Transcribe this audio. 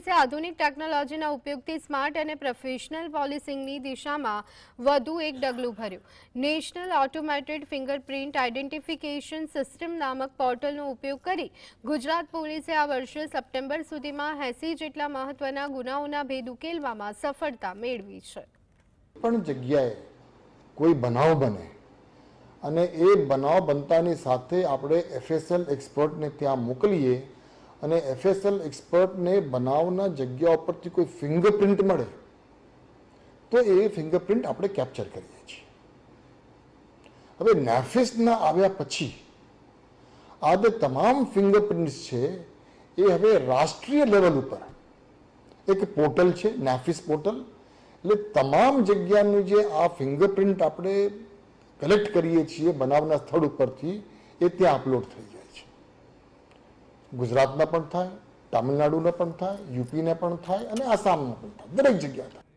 આધુનિક ટેકનોલોજીના ઉપયોગથી સ્માર્ટ અને પ્રોફેશનલ પોલીસિંગની દિશામાં વધુ એક ડગલું ભર્યું. National automated fingerprint identification system નામક પોર્ટલનો ઉપયોગ કરી ગુજરાત પોલીસે આ વર્ષે સપ્ટેમ્બર સુધીમાં 80 જેટલા મહત્વના ગુનાઓના ભેદ ઉકેલવામાં સફળતા મેળવી છે. પણ જગ્યાએ કોઈ બનાવ બને અને એ બનાવ બનતાની સાથે આપણે FSL એક્સપર્ટને ત્યાં મોકલીએ અને FSL એક્સપર્ટને બનાવના જગ્યા ઉપરથી કોઈ ફિંગરપ્રિન્ટ મળે તો એ ફિંગરપ્રિન્ટ આપણે કેપ્ચર કરીએ છીએ. હવે નેફિસના આવ્યા પછી આ જે તમામ ફિંગરપ્રિન્ટ્સ છે એ હવે રાષ્ટ્રીય લેવલ ઉપર એક પોર્ટલ છે, નેફિસ પોર્ટલ. એટલે તમામ જગ્યાનું જે આ ફિંગરપ્રિન્ટ આપણે કલેક્ટ કરીએ છીએ બનાવના સ્થળ ઉપરથી એ ત્યાં અપલોડ થઈ જાય છે. ગુજરાતના પણ થાય, તામિલનાડુના પણ થાય, યુપીના પણ થાય અને આસામના પણ થાય, દરેક જગ્યા થાય.